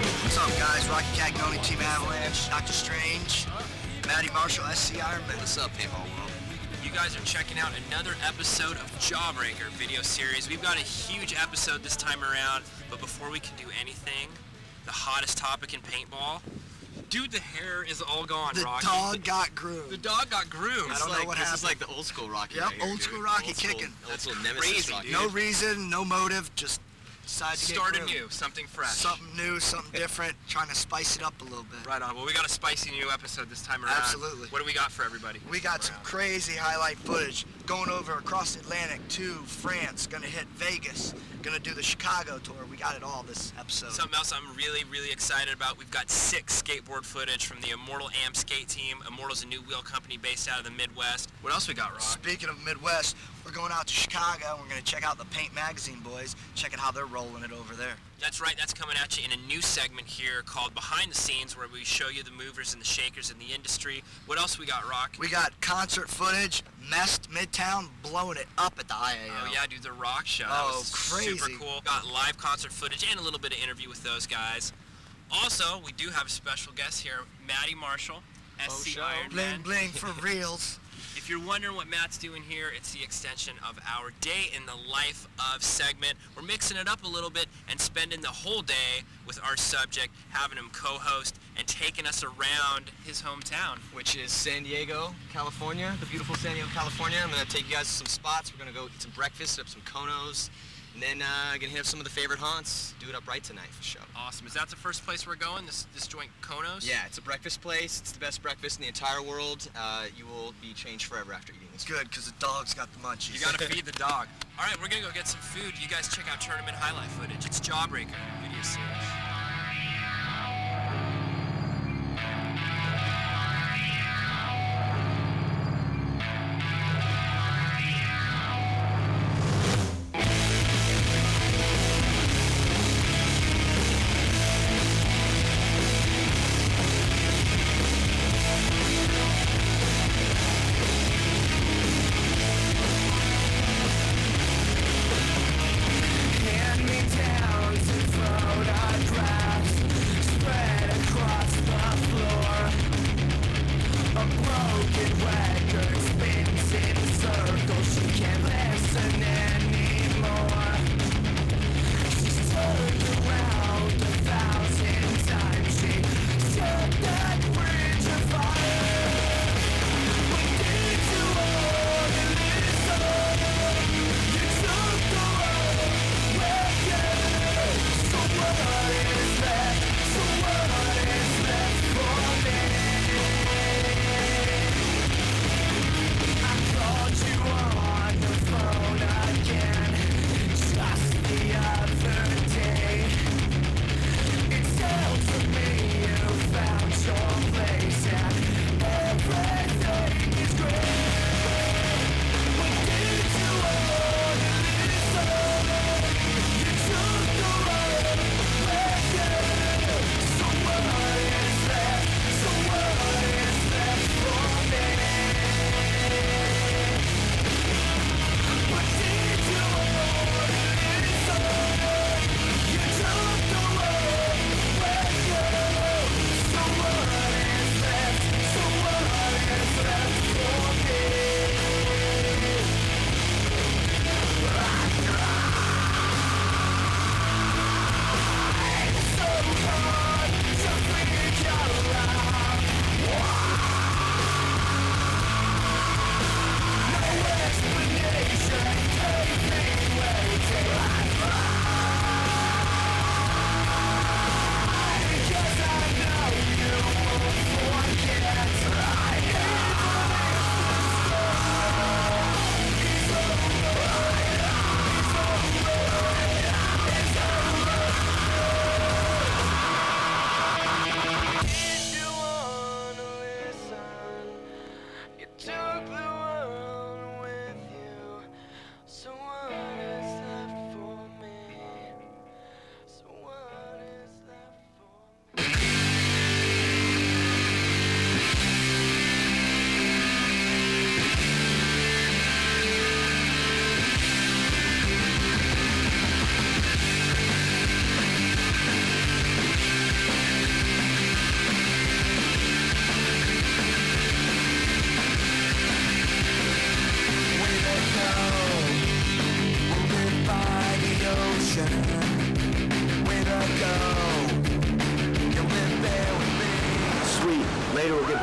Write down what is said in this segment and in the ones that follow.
What's up, guys? Rocky Cagnoni, Team Avalanche, Dr. Strange, Matty Marshall, SC Ironman. What's up, Paintball World? You guys are checking out another episode of Jawbreaker video series. We've got a huge episode this time around, but before we can do anything, the hottest topic in paintball. Dude, the hair is all gone, The Rocky. dog got groomed. The dog got groomed. I don't know what happened. This is like the old school Rocky. Yep, right here, old school dude. Rocky Old school- kicking. Old school That's nemesis crazy, Rocky. dude. No reason, no motive, just decided to get Started groomed. new, something fresh. Something new, something different, trying to spice it up a little bit. Right on. Well, we got a spicy new episode this time around. Absolutely. What do we got for everybody? We got some crazy highlight footage going over across the Atlantic to France, gonna hit Vegas, gonna do the Chicago tour. We got it all this episode. Something else I'm really, really excited about. We've got 6 skateboard footage from the Immortal AM skate team. Immortal's a new wheel company based out of the Midwest. What else we got, Rock? Speaking of Midwest, we're going out to Chicago. We're gonna check out the Paint Magazine boys, checking how they're rolling it over there. That's right, that's coming at you in a new segment here called Behind the Scenes, where we show you the movers and the shakers in the industry. What else we got, Rock? We got concert footage, Mest Midtown blowing it up at the IAO. Oh yeah, dude, the Rock show. Oh, That was crazy. super cool. Got live concert footage and a little bit of interview with those guys. Also, we do have a special guest here, Matty Marshall, SC Ironman. Bling bling for reals. If you're wondering what Matt's doing here, it's the extension of our Day in the Life of segment. We're mixing it up a little bit and spending the whole day with our subject, having him co-host and taking us around his hometown. Which is San Diego, California, the beautiful San Diego, California. I'm gonna take you guys to some spots. We're gonna go eat some breakfast, hit up some Konos, and then gonna hit up some of the favorite haunts. Do it up right tonight for sure. Awesome. Is that the first place we're going, this joint Konos? Yeah, it's a breakfast place. It's the best breakfast in the entire world. You will be changed forever after eating this. Good, because the dog's got the munchies. You gotta feed the dog. All right, we're gonna go get some food. You guys check out tournament highlight footage. It's Jawbreaker video series. Hand me down to float on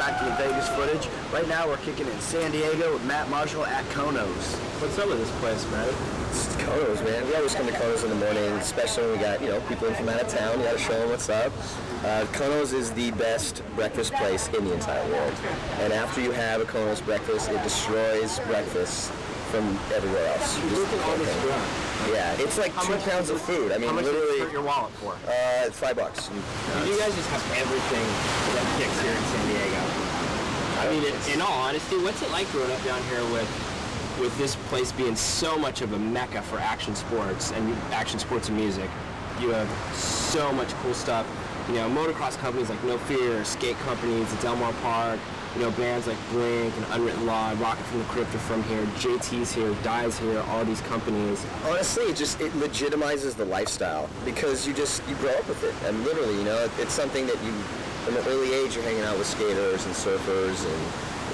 back to the Vegas footage. Right now we're kicking in San Diego with Matt Marshall at Kono's. What's up with this place, man? It's Kono's, man. We always come to Kono's in the morning, especially when we got, people in from out of town. You got to show them what's up. Kono's is the best breakfast place in the entire world. And after you have a Kono's breakfast, it destroys breakfast from everywhere else. Look at all this stuff. Yeah, it's like 2 pounds of food. I mean, how much literally. Did you hurt your wallet for? $5. You guys just have everything that kicks here in San Diego. I mean, in all honesty, what's it like growing up down here with this place being so much of a mecca for action sports and music? You have so much cool stuff. Motocross companies like No Fear, skate companies, the Del Mar Park, bands like Blink and Unwritten Law, Rocket from the Crypt are from here, JT's here, Dye's here, all these companies. Honestly, it legitimizes the lifestyle because you grow up with it. And literally, it's something that you, from an early age, you're hanging out with skaters and surfers and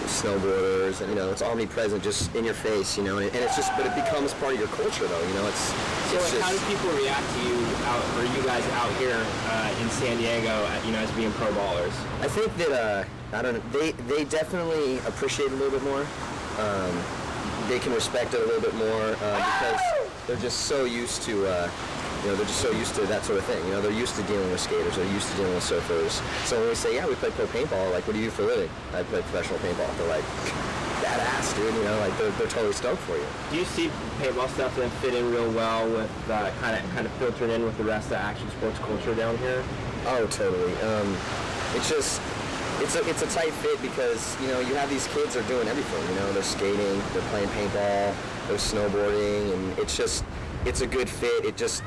snowboarders, and it's omnipresent, just in your face, and it's just, but it becomes part of your culture, though. How do people react to you you guys out here in San Diego, as being pro ballers? I think that they definitely appreciate it a little bit more. They can respect it a little bit more because they're just so used to. That sort of thing. They're used to dealing with skaters. They're used to dealing with surfers. So when we say, yeah, we play pro paintball, like, what do you do for a living? I play professional paintball. They're like, badass, dude. They're totally stoked for you. Do you see paintball stuff that fit in real well with kind of filtered in with the rest of the action sports culture down here? Oh, totally. It's a tight fit because, you have these kids that are doing everything. They're skating, they're playing paintball, they're snowboarding, and it's a good fit. It just,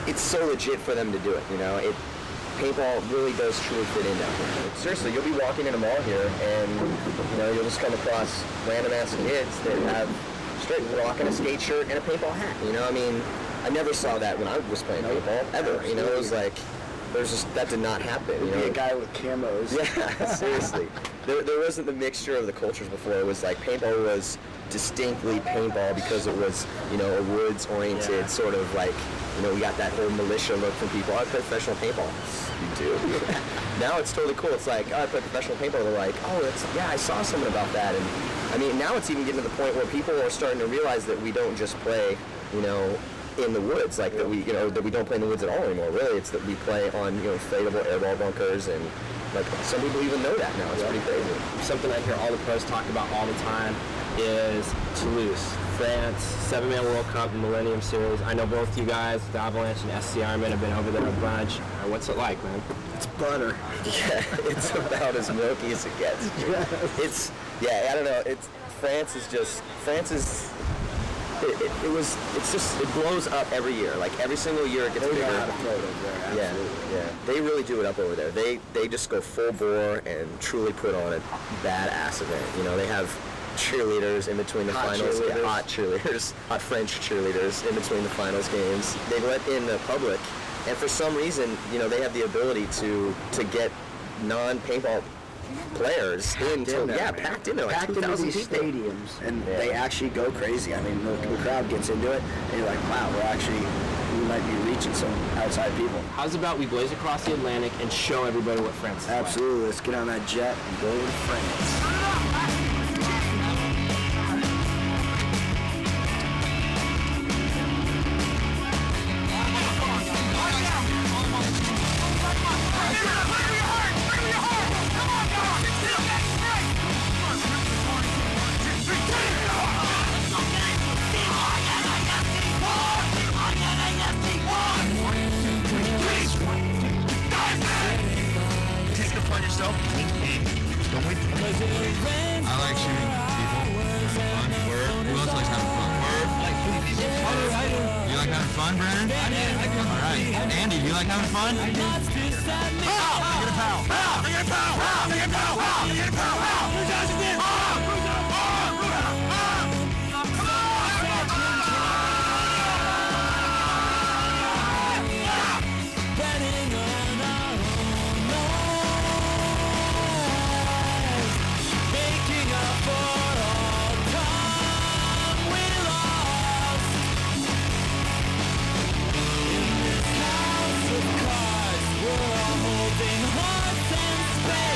it's so legit for them to do it, Paintball really does truly fit in down here. Seriously, you'll be walking in a mall here and, you'll just come across random-ass kids that have straight rocking a skate shirt and a paintball hat, I never saw that when I was playing paintball, ever, It was like, that did not happen, It'd be a guy with camos. Yeah, seriously. There wasn't the mixture of the cultures before. It was like paintball was distinctly paintball because it was, a woods-oriented sort of like, we got that whole militia look from people. I play professional paintball. You do. Now it's totally cool. It's like, I play professional paintball. They're like, I saw something about that. And now it's even getting to the point where people are starting to realize that we don't just play, in the woods, like that we don't play in the woods at all anymore. Really, it's that we play on, inflatable airball bunkers, and like some people even know that now. It's pretty crazy. Something I hear all the pros talk about all the time is Toulouse, France, 7-man World Cup and Millennium Series. I know both you guys, the Avalanche and SCR men, have been over there a bunch. What's it like, man? It's butter. Yeah, it's about as milky as it gets. I don't know. France is. It blows up every year. Like every single year it gets bigger. Yeah. They really do it up over there. They just go full bore and truly put on a badass event. They have cheerleaders in between the finals. Yeah, hot cheerleaders, hot French cheerleaders in between the finals games. They let in the public, and for some reason, they have the ability to get non-paintball players packed in there, like packed into these people. stadiums, and they actually go crazy. The crowd gets into it, and you're like, wow, we might be reaching some outside people. How's about we blaze across the Atlantic and show everybody what France is Absolutely. Like? Let's get on that jet and go to France. I like shooting people. Fun. Word. Who else likes having fun? Word. You like having fun, Brandon? All right. Andy, do you like having fun? Make it a foul. Make it a foul. Make it a foul. Make it a foul. Who does it again? Holding hearts and space.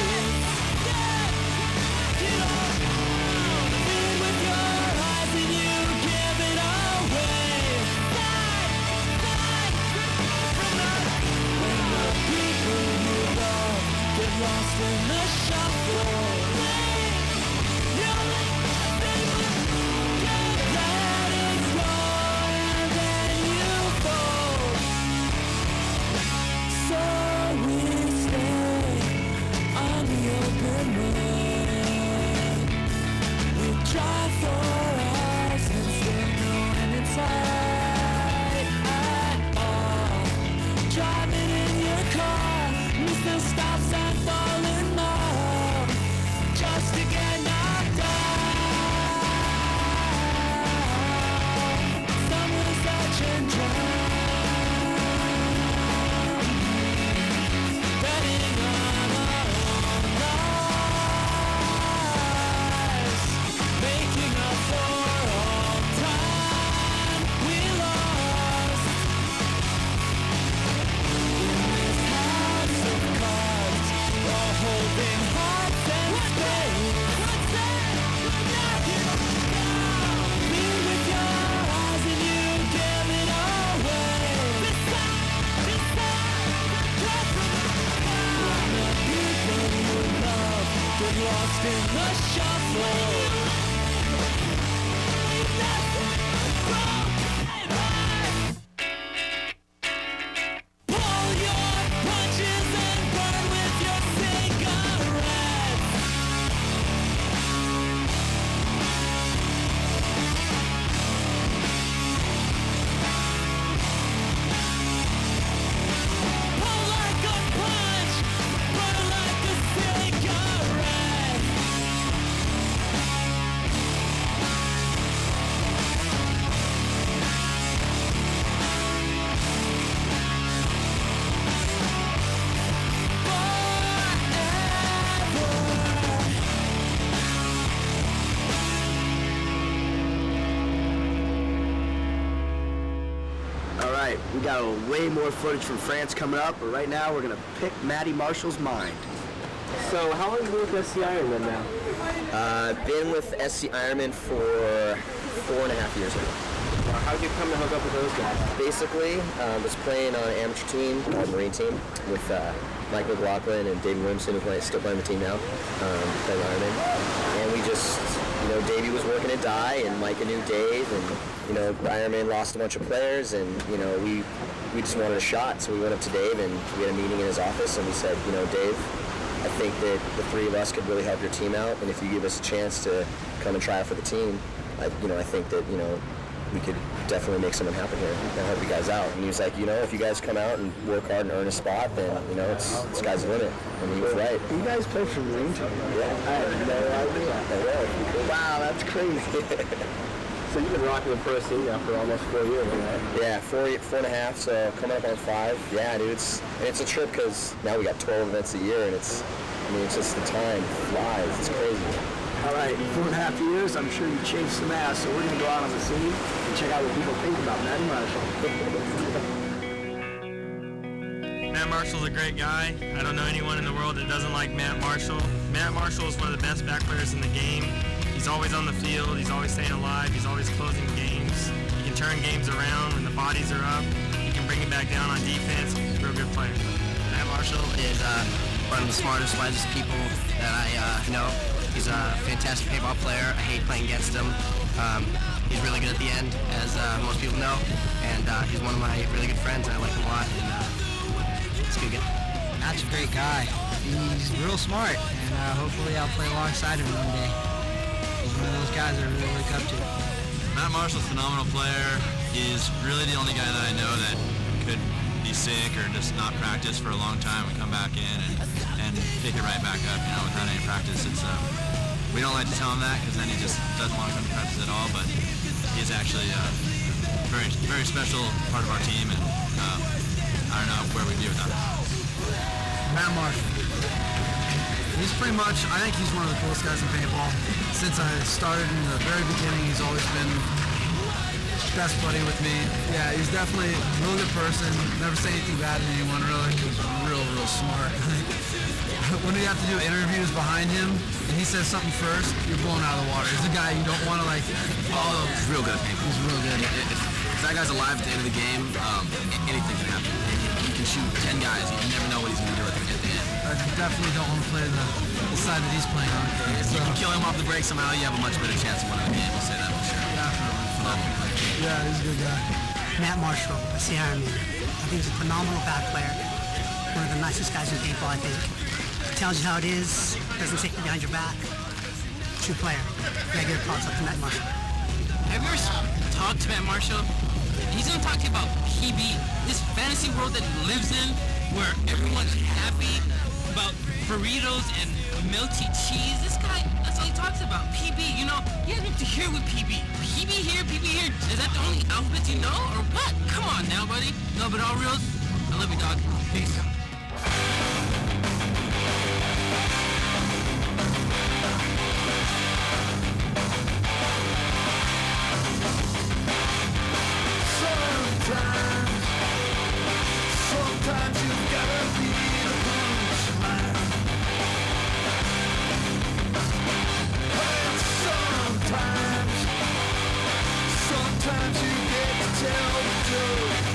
We got way more footage from France coming up, but right now we're gonna pick Matty Marshall's mind. So how long have you been with SC Ironman now? I've been with SC Ironman for 4.5 years now. How did you come to hook up with those guys? Basically, was playing on an amateur team, called Marine Team, with Mike McLaughlin and David Williamson, who still playing the team now, playing Ironman. And we just, you know, Davey was working at Dye, and Mike knew Dave, and you know, Ironman lost a bunch of players, and you know, we just wanted a shot, so we went up to Dave, and we had a meeting in his office, and we said, you know, Dave, I think that the three of us could really help your team out, and if you give us a chance to come and try out for the team, I think that, you know, we could definitely make something happen here and help you guys out. And he was like, you know, if you guys come out and work hard and earn a spot, then, you know, it's sky's the limit. And he was right. You guys play for Marine Team? Yeah. I had no idea. Wow, that's crazy. So you've been rocking the pro scene now for almost 4 years, right? Yeah, 4.5, so coming up on 5. Yeah, dude, it's a trip because now we got 12 events a year, and it's just the time flies. It's crazy. All right, 4.5 years, I'm sure you changed some ass, so we're going to go out on the scene and check out what people think about Matty Marshall. Matt Marshall's a great guy. I don't know anyone in the world that doesn't like Matt Marshall. Matt Marshall is one of the best back players in the game. He's always on the field, he's always staying alive, he's always closing games. He can turn games around when the bodies are up. He can bring it back down on defense. He's a real good player. Matt Marshall is one of the smartest, wisest people that I know. He's a fantastic paintball player. I hate playing against him. He's really good at the end, as most people know, and he's one of my really good friends. I like him a lot, and it's a good guy. Matt's a great guy. He's real smart, and hopefully I'll play alongside him one day. He's one of those guys I really look up to. Matt Marshall's a phenomenal player. He's really the only guy that I know that could be sick or just not practice for a long time and come back in and pick it right back up, you know, without any practice. It's we don't like to tell him that because then he just doesn't want to come to practice at all, but he's actually a very, very special part of our team, and I don't know where we'd be without him. Matt Marshall. He's pretty much, I think he's one of the coolest guys in paintball. Since I started in the very beginning, he's always been best buddy with me. Yeah, he's definitely a real good person. Never say anything bad to anyone, really. He's real smart. When we have to do interviews behind him, and he says something first, you're blown out of the water. He's a guy you don't want to, like, follow. He's real good at paintball. He's real good. If that guy's alive at the end of the game, anything can happen. He can shoot 10 guys. You never know what he's going to do at the end. I definitely don't want to play the side that he's playing on. If you can kill him off the break somehow, you have a much better chance of winning the game. I'll say that for sure. Yeah, he's a good guy. Matt Marshall, SC Ironman. I think he's a phenomenal back player. One of the nicest guys in paintball, I think. Tells you how it is, doesn't take you behind your back. True player. Gotta give props up to Matt Marshall. Have you ever talked to Matt Marshall? He's gonna talk to you about PB, this fantasy world that he lives in, where everyone's happy about burritos and melty cheese. This guy, that's all he talks about. PB, you know, you have to hear with PB. PB here, PB here. Is that the only alphabet you know, or what? Come on now, buddy. No, but all reals, I love you, dog. Peace. Sometimes you've gotta be the punchline. And sometimes you get to tell the truth.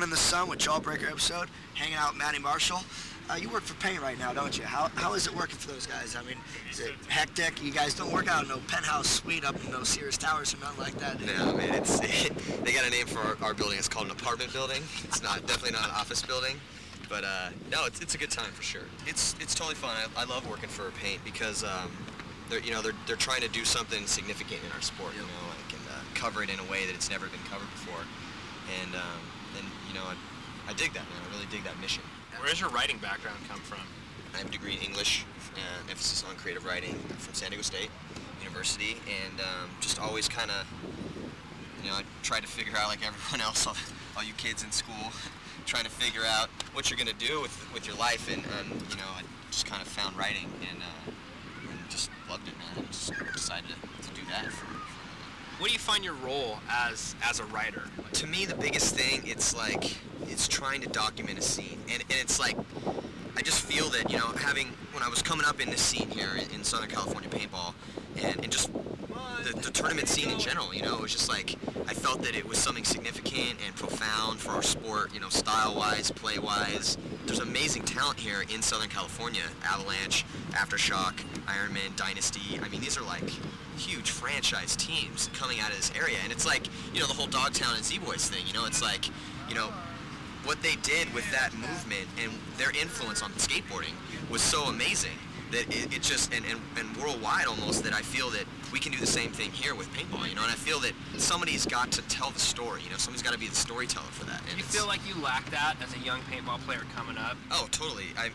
in the Sun with Jawbreaker episode, hanging out with Matty Marshall. You work for Paint right now, don't you? How is it working for those guys? I mean, is it hectic? You guys don't work out in no penthouse suite up in no Sears Towers or nothing like that? No, man, they got a name for our building. It's called an apartment building. It's definitely not an office building. But no, it's a good time for sure. It's totally fun. I love working for Paint because they're trying to do something significant in our sport, you know, like, and cover it in a way that it's never been covered before. And I dig that, man. I really dig that mission. Where does your writing background come from? I have a degree in English, emphasis on creative writing from San Diego State University, and just always kind of, I tried to figure out, like everyone else, all you kids in school, trying to figure out what you're going to do with your life, and I just kind of found writing and just loved it, man. I just decided to do that. What do you find your role as a writer? To me, the biggest thing, it's trying to document a scene, and it's like, I just feel that, when I was coming up in this scene here in Southern California paintball, and just the tournament scene in general, it was just like, I felt that it was something significant and profound for our sport, style-wise, play-wise. There's amazing talent here in Southern California. Avalanche, Aftershock, Ironman, Dynasty. I mean, these are like huge franchise teams coming out of this area, and it's like, the whole Dogtown and Z-Boys thing, it's like, what they did with that movement and their influence on skateboarding was so amazing that it just, and worldwide almost, that I feel that we can do the same thing here with paintball, and I feel that somebody's got to tell the story, somebody's got to be the storyteller for that. And you feel like you lack that as a young paintball player coming up? Oh, totally. I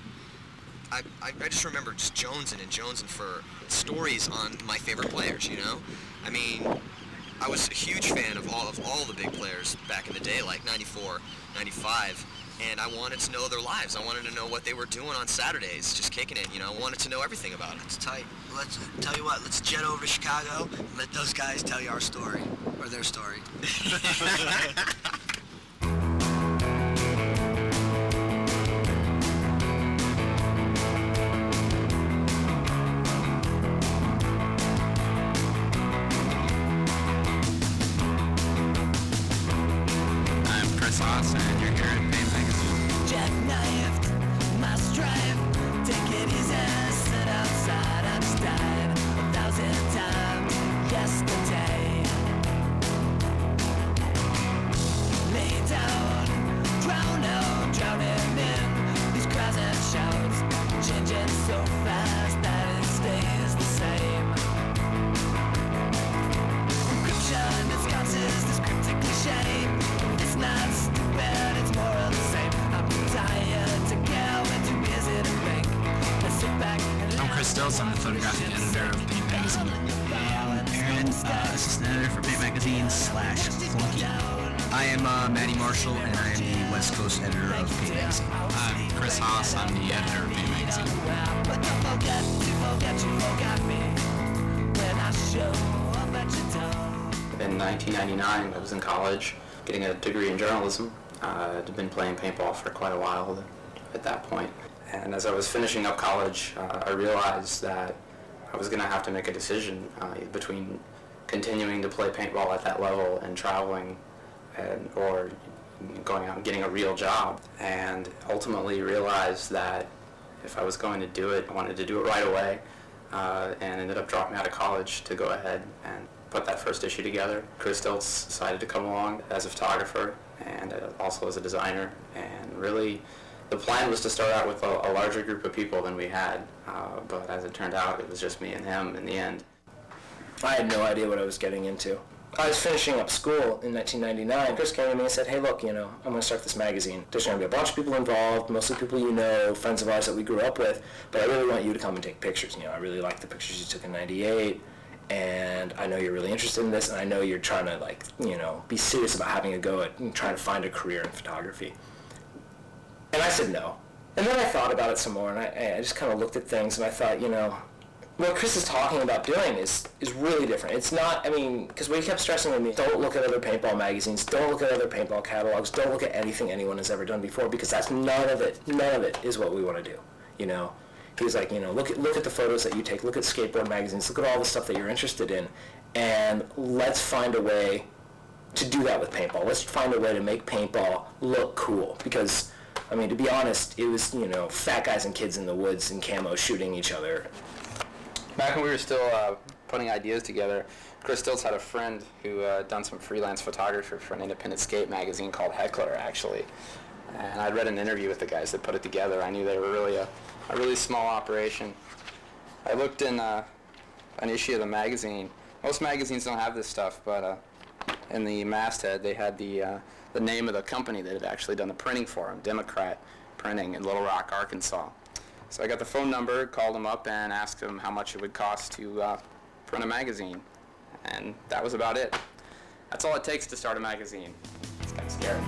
just remember just jonesing for stories on my favorite players, I mean, I was a huge fan of all the big players back in the day, like 94, 95, and I wanted to know their lives. I wanted to know what they were doing on Saturdays, just kicking it, I wanted to know everything about it. It's tight. Let's tell you what, let's jet over to Chicago and let those guys tell you our story, or their story. I'm the photographic editor of Paint Magazine. I'm Aaron, assistant editor for Paint Magazine /Flunky. I am Matty Marshall, and I am the West Coast editor of Paint Magazine. I'm Chris Haas. I'm the editor of Paint Magazine. In 1999, I was in college, getting a degree in journalism. I'd been playing paintball for quite a while at that point. And as I was finishing up college, I realized that I was going to have to make a decision between continuing to play paintball at that level and traveling, or going out and getting a real job. And ultimately realized that if I was going to do it, I wanted to do it right away, and ended up dropping out of college to go ahead and put that first issue together. Chris Stiltz decided to come along as a photographer and also as a designer, and really the plan was to start out with a larger group of people than we had, but as it turned out, it was just me and him in the end. I had no idea what I was getting into. I was finishing up school in 1999. Chris came to me and said, hey, look, I'm going to start this magazine. There's going to be a bunch of people involved, mostly people you know, friends of ours that we grew up with, but I really want you to come and take pictures. I really like the pictures you took in '98, and I know you're really interested in this, and I know you're trying to, be serious about having a go at and trying to find a career in photography. And I said no. And then I thought about it some more, and I just kind of looked at things, and I thought, what Chris is talking about doing is really different. It's not, because what he kept stressing with me, don't look at other paintball magazines, don't look at other paintball catalogs, don't look at anything anyone has ever done before, because that's none of it is what we want to do, He's like, look at the photos that you take, look at skateboard magazines, look at all the stuff that you're interested in, and let's find a way to do that with paintball. Let's find a way to make paintball look cool, because, I mean, to be honest, it was, you know, fat guys and kids in the woods in camo shooting each other. Back when we were still putting ideas together, Chris Stiltz had a friend who done some freelance photography for an independent skate magazine called Heckler, actually. And I'd read an interview with the guys that put it together. I knew they were really a really small operation. I looked in an issue of the magazine. Most magazines don't have this stuff, but in the masthead they had the name of the company that had actually done the printing for them, Democrat Printing in Little Rock, Arkansas. So I got the phone number, called them up, and asked them how much it would cost to print a magazine. And that was about it. That's all it takes to start a magazine. It's kind of scary.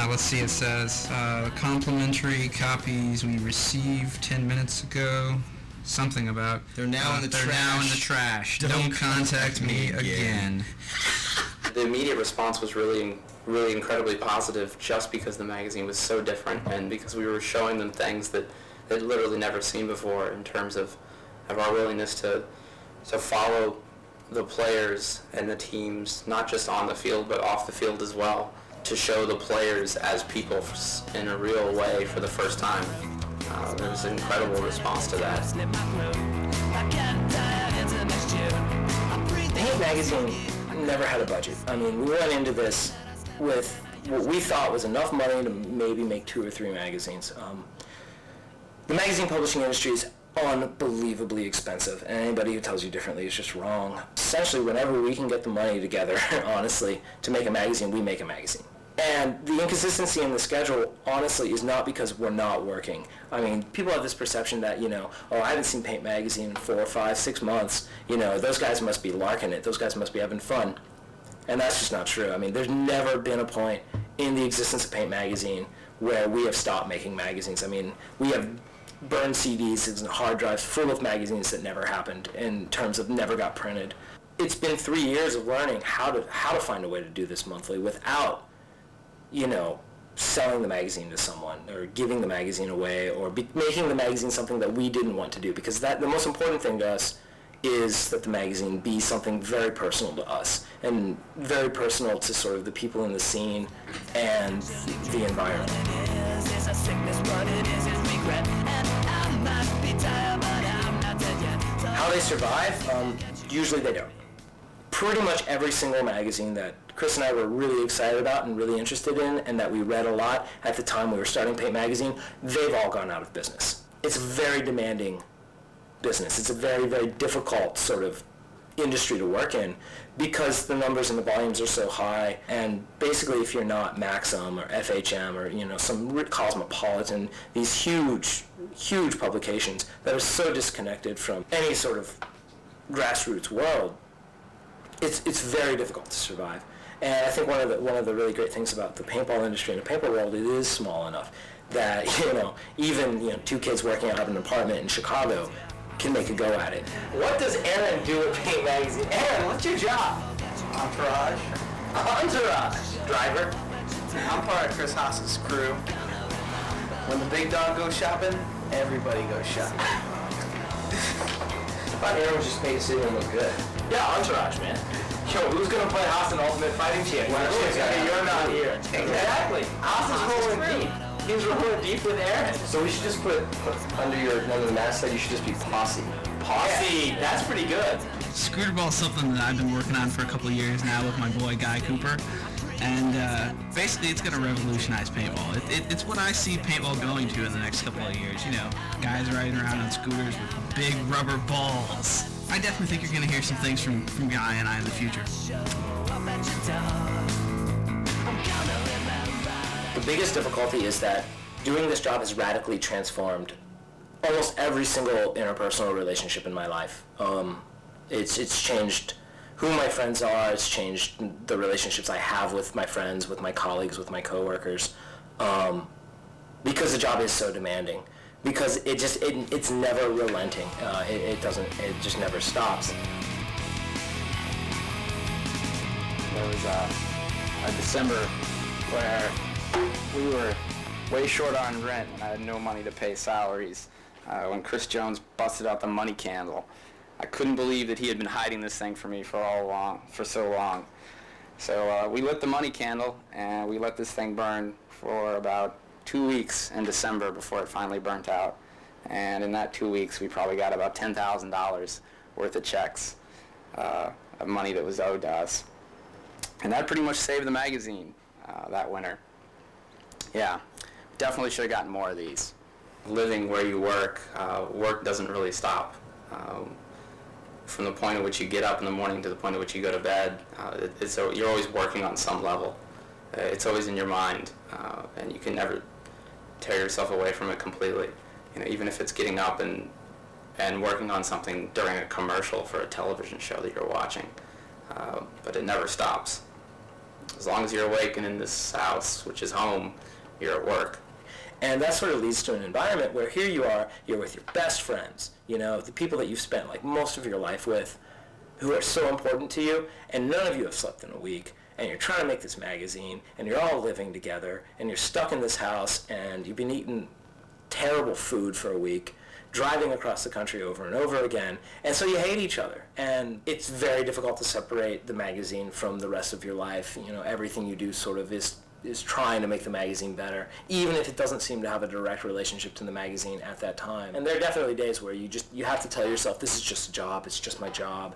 Let's see, it says, complimentary copies we received 10 minutes ago. Something about... They're now in the trash. They're now in the trash. Don't contact me again. The immediate response was really incredibly positive, just because the magazine was so different and because we were showing them things that they'd literally never seen before in terms of our willingness to follow the players and the teams, not just on the field but off the field as well, to show the players as people in a real way for the first time. There was an incredible response to that. The Paint magazine never had a budget. I mean, we went into this with what we thought was enough money to maybe make 2 or 3 magazines. The magazine publishing industry is unbelievably expensive, and anybody who tells you differently is just wrong. Essentially, whenever we can get the money together, honestly, to make a magazine, we make a magazine. And the inconsistency in the schedule, honestly, is not because we're not working. I mean, people have this perception that, you know, oh, I haven't seen Paint magazine in 4 or 5, 6 months. You know, those guys must be larking it. Those guys must be having fun. And that's just not true. I mean, there's never been a point in the existence of Paint magazine where we have stopped making magazines. I mean, we have burned CDs and hard drives full of magazines that never happened, in terms of never got printed. It's been 3 years of learning how to find a way to do this monthly without, you know, selling the magazine to someone or giving the magazine away or making the magazine something that we didn't want to do, because the most important thing to us is that the magazine be something very personal to us and very personal to sort of the people in the scene and the environment. How they survive? Usually they don't. Pretty much every single magazine that Chris and I were really excited about and really interested in, and that we read a lot at the time we were starting Paint magazine, they've all gone out of business. It's a very demanding business. It's a very, very difficult sort of industry to work in because the numbers and the volumes are so high, and basically if you're not Maxim or FHM or, you know, some Cosmopolitan, these huge publications that are so disconnected from any sort of grassroots world, it's very difficult to survive. And I think one of the really great things about the paintball industry and the paintball world, it is small enough that, you know, even, you know, 2 kids working out of an apartment in Chicago can make a go at it. What does Aaron do at Paint magazine? Aaron, what's your job? Entourage. Driver. I'm part of Chris Haas's crew. When the big dog goes shopping, everybody goes shopping. I thought Aaron was just made to sit here and look good. Yeah, Entourage, man. Yo, who's gonna play Haas in Ultimate Fighting Championship? You're not here. Exactly. Haas is rolling deep. He's rolling deep with Aaron. So we should just put under the masthead, you should just be Posse. Posse, yeah. That's pretty good. Scooterball is something that I've been working on for a couple of years now with my boy Guy Cooper. And basically it's going to revolutionize paintball. It's what I see paintball going to in the next couple of years. You know, guys riding around on scooters with big rubber balls. I definitely think you're going to hear some things from Guy and I in the future. The biggest difficulty is that doing this job has radically transformed almost every single interpersonal relationship in my life. It's changed who my friends are. It's changed the relationships I have with my friends, with my colleagues, with my coworkers, because the job is so demanding. Because it's never relenting. It just never stops. There was a December where we were way short on rent and I had no money to pay salaries when Chris Jones busted out the money candle. I couldn't believe that he had been hiding this thing from me for so long. So we lit the money candle, and we let this thing burn for about 2 weeks in December before it finally burnt out. And in that 2 weeks, we probably got about $10,000 worth of checks of money that was owed to us. And that pretty much saved the magazine that winter. Yeah, definitely should have gotten more of these. Living where you work, work doesn't really stop. From the point at which you get up in the morning to the point at which you go to bed, you're always working on some level. It's always in your mind, and you can never tear yourself away from it completely. You know, even if it's getting up and working on something during a commercial for a television show that you're watching, but it never stops. As long as you're awake and in this house, which is home, you're at work. And that sort of leads to an environment where here you are, you're with your best friends, you know, the people that you've spent like most of your life with, who are so important to you, and none of you have slept in a week, and you're trying to make this magazine, and you're all living together, and you're stuck in this house, and you've been eating terrible food for a week, driving across the country over and over again, and so you hate each other. And it's very difficult to separate the magazine from the rest of your life. You know, everything you do sort of is trying to make the magazine better, even if it doesn't seem to have a direct relationship to the magazine at that time. And there are definitely days where you have to tell yourself, this is just a job, it's just my job.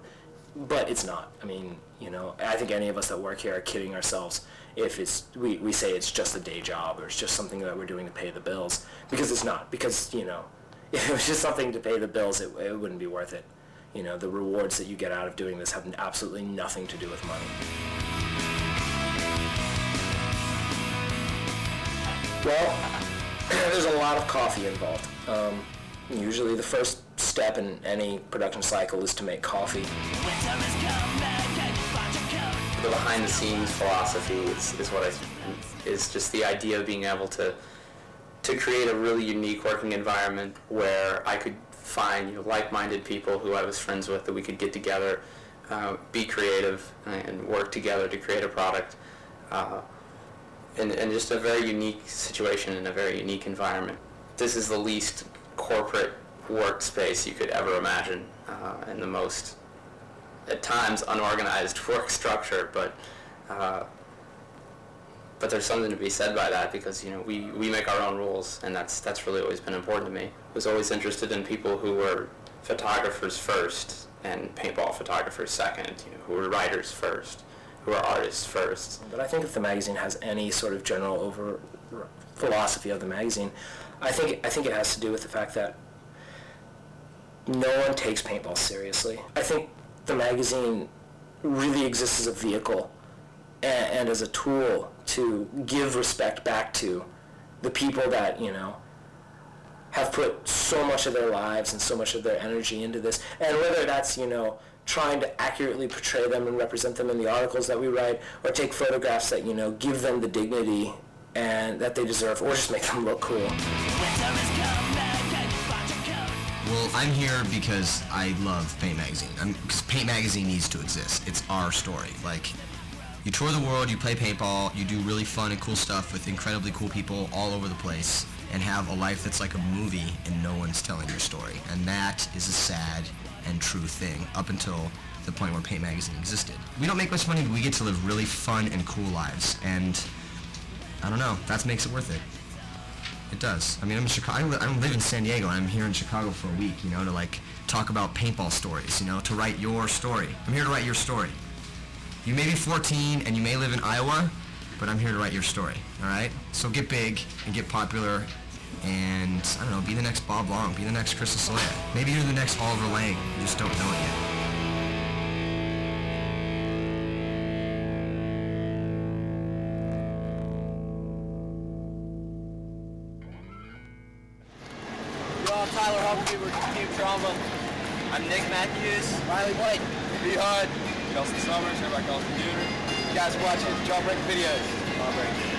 But it's not. I mean, you know, I think any of us that work here are kidding ourselves if we say it's just a day job or it's just something that we're doing to pay the bills, because it's not. Because, you know, if it was just something to pay the bills, it wouldn't be worth it. You know, the rewards that you get out of doing this have absolutely nothing to do with money. Well, there's a lot of coffee involved. Usually the first step in any production cycle is to make coffee. The behind-the-scenes philosophy is just the idea of being able to create a really unique working environment where I could find, you know, like-minded people who I was friends with, that we could get together, be creative, and work together to create a product. And just a very unique situation in a very unique environment. This is the least corporate workspace you could ever imagine, and the most, at times, unorganized work structure, but there's something to be said by that, because, you know, we make our own rules, and that's really always been important to me. I was always interested in people who were photographers first and paintball photographers second, you know, who were writers first, who are artists first. But I think if the magazine has any sort of general philosophy of the magazine, I think it has to do with the fact that no one takes paintball seriously. I think the magazine really exists as a vehicle and as a tool to give respect back to the people that, you know, have put so much of their lives and so much of their energy into this. And whether that's, you know, trying to accurately portray them and represent them in the articles that we write, or take photographs that, you know, give them the dignity and that they deserve, or just make them look cool. Well, I'm here because I love Paint Magazine. Because Paint Magazine needs to exist. It's our story. Like, you tour the world, you play paintball, you do really fun and cool stuff with incredibly cool people all over the place, and have a life that's like a movie and no one's telling your story. And that is a sad and true thing up until the point where Paint Magazine existed. We don't make much money, but we get to live really fun and cool lives, and I don't know, that makes it worth it. It does. I mean, I'm in Chicago. I don't live in San Diego, and I'm here in Chicago for a week, you know, to like talk about paintball stories, you know, to write your story. I'm here to write your story. You may be 14 and you may live in Iowa, but I'm here to write your story, all right? So get big and get popular, and I don't know, be the next Bob Long, be the next Chris Lasoya. Maybe you're the next Oliver Lang. You just don't know it yet. Tyler Humphrey, we're Team Trauma. I'm Nick Matthews. Riley White. B. Hud. Kelsey Summers, here by Kelsey Jr. You guys are watching Jawbreaker videos. Jawbreaker.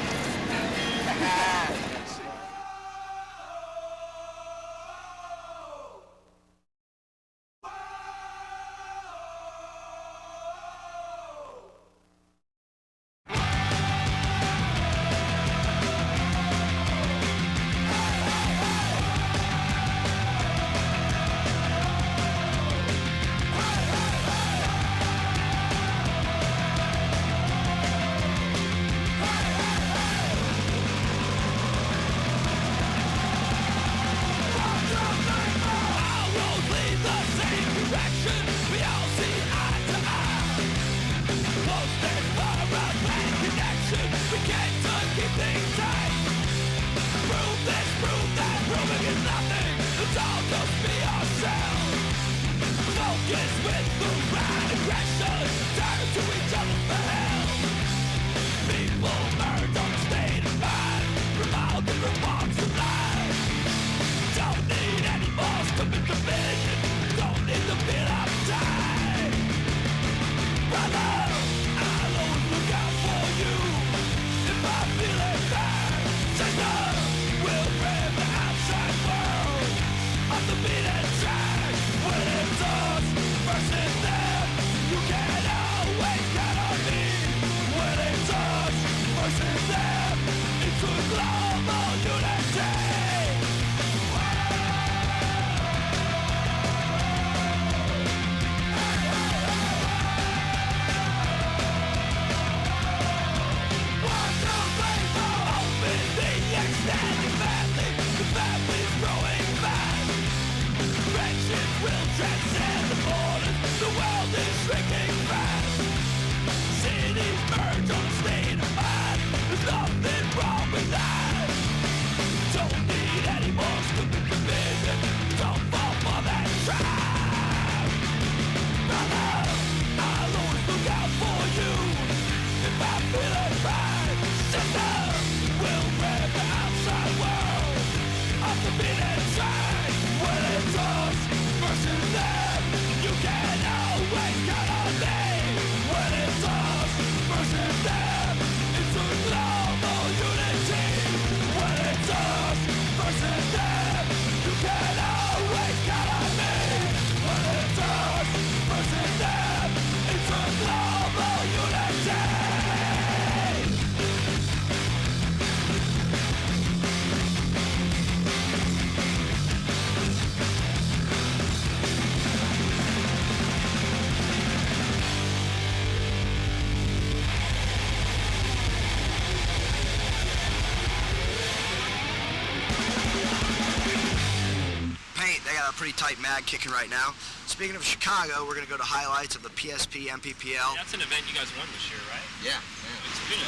Pretty tight mag kicking right now. Speaking of Chicago, we're going to go to highlights of the PSP MPPL. That's an event you guys won this year, right? Yeah. It's been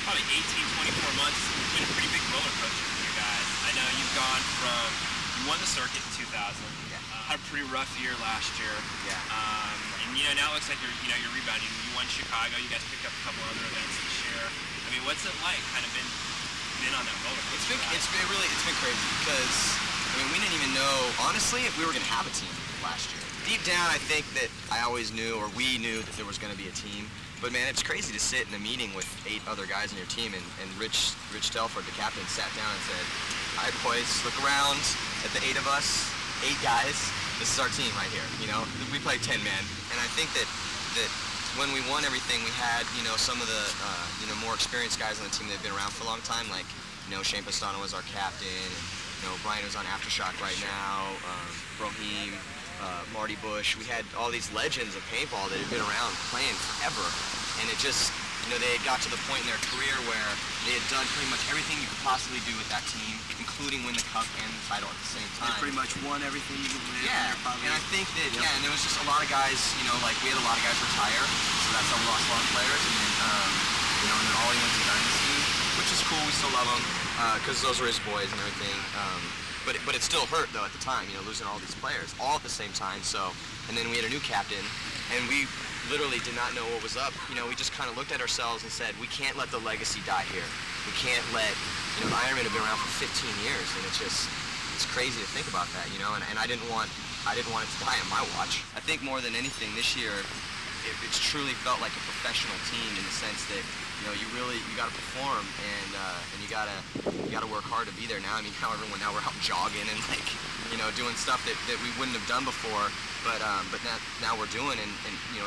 probably 18, 24 months. It's been a pretty big roller coaster for you guys. I know you've gone from, you won the circuit in 2000. Had a pretty rough year last year. Yeah. And now it looks like you're rebounding. You won Chicago. You guys picked up a couple other events this year. I mean, what's it like? Kind of been on that roller coaster. It's been crazy because we didn't even know, honestly, if we were going to have a team last year. Deep down, I think that I always knew, or we knew, that there was going to be a team. But man, it's crazy to sit in a meeting with 8 other guys in your team, and Rich Telford, the captain, sat down and said, "All right, boys, look around at the 8 of us, 8 guys. This is our team right here. We play 10 men." And I think that when we won everything, we had some of the more experienced guys on the team that have been around for a long time, like Shane Pastano was our captain. Brian was on Aftershock right now, Brahim, Marty Bush. We had all these legends of paintball that had been around playing forever. And it just, they had got to the point in their career where they had done pretty much everything you could possibly do with that team, including win the cup and the title at the same time. They pretty much won everything you could win. Yeah, and I think that, and there was just a lot of guys, we had a lot of guys retire, so that's how we lost a lot of players. And then, and then Ollie went to Dynasty, which is cool, we still love him. Because those were his boys and everything. But it still hurt, though, at the time, losing all these players, all at the same time. So, and then we had a new captain, and we literally did not know what was up. We just kind of looked at ourselves and said, we can't let the legacy die here. We can't let, the Ironmen have been around for 15 years, and it's crazy to think about that, and I didn't want it to die on my watch. I think more than anything this year, it's truly felt like a professional team in the sense that, you got to perform, and you got to work hard to be there now. I mean, now we're out jogging and doing stuff that we wouldn't have done before, but now we're doing and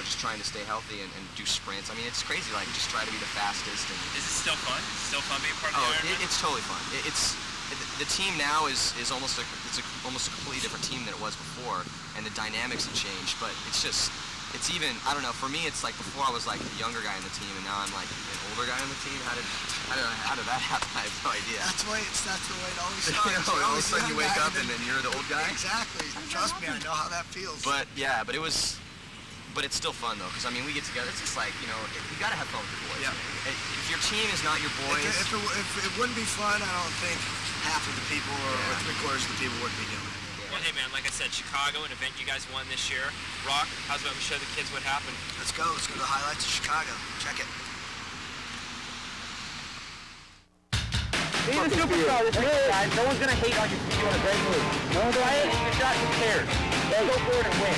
just trying to stay healthy and do sprints. I mean, it's crazy, just try to be the fastest. And is it still fun? Still fun being part of the Ironman? It's totally fun. The team now is almost a completely different team than it was before, and the dynamics have changed. But it's even, I don't know, for me it's like before I was like the younger guy in the team, and now I'm like an older guy on the team. How did that happen? I have no idea. That's the way it always starts. All of a sudden you wake up and then you're the old guy? Exactly. Trust me, I know how that feels. But yeah, but it was but it's still fun though, because I mean we get together. It's just like, you know, you gotta have fun with your boys. Yeah. If your team is not your boys, If it wouldn't be fun, I don't think half of the people or 3/4 of the people would be doing it. Well, hey man, like I said, Chicago, an event you guys won this year. Rock, how's about we show the kids what happened? Let's go to the highlights of Chicago. Check it. He's a superstar, this guy. No one's gonna hate on you if you doing a great move. No one's gonna hate your shot, who cares? Go for it and win.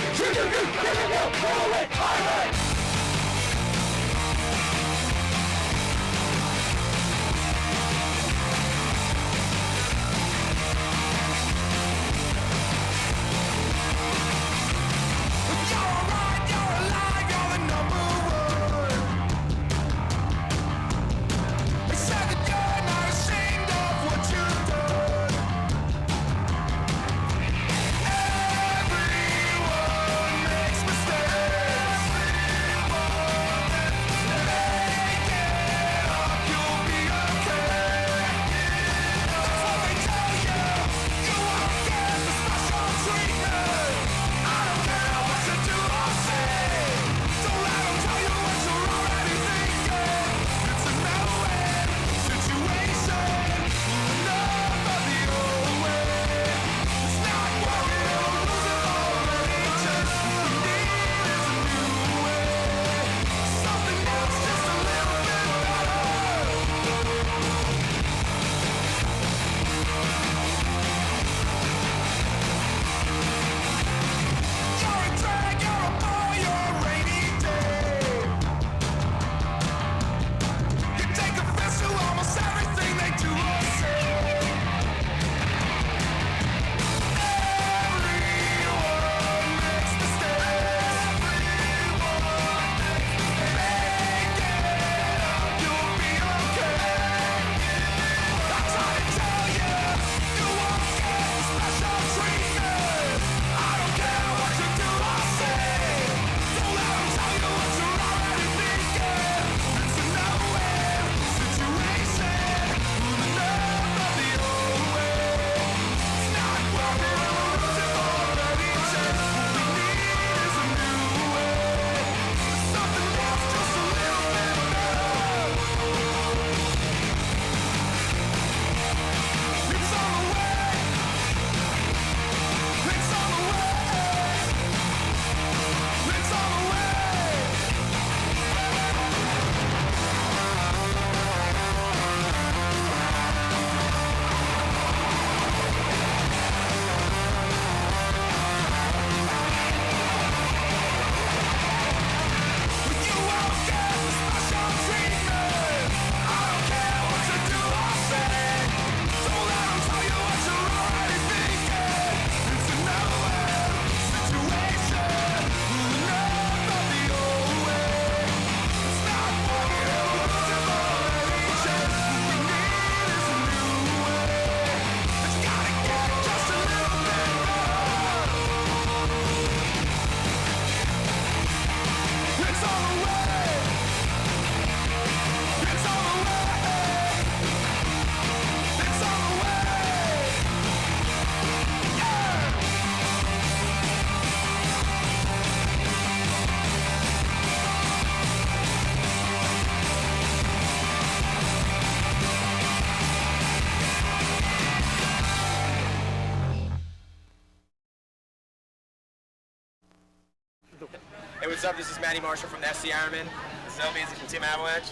Hey, what's up? This is Matty Marshall from the FC Ironman. Selby is from Team Avalanche,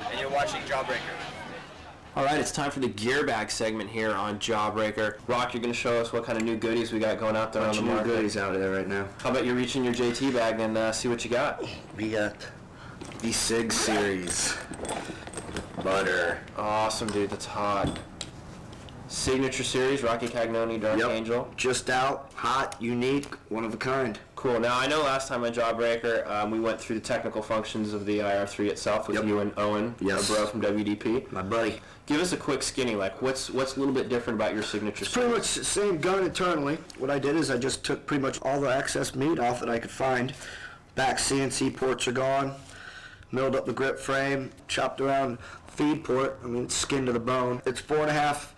and you're watching Jawbreaker. All right, it's time for the gear bag segment here on Jawbreaker. Rock, you're going to show us what kind of new goodies we got going out there on the market. Goodies out there right now. How about you reach in your JT bag and see what you got? We got the SIG series butter. Awesome, dude. That's hot. Signature series, Rocky Cagnoni, Dark Angel. Just out, hot, unique, one of a kind. Cool. Now, I know last time on Jawbreaker, we went through the technical functions of the IR3 itself with you and Owen, our bro from WDP. My buddy. Give us a quick skinny, like what's a little bit different about your signature series? Pretty much the same gun internally. What I did is I just took pretty much all the excess meat off that I could find. Back CNC ports are gone. Milled up the grip frame, chopped around feed port. I mean, it's skin to the bone. It's 4.5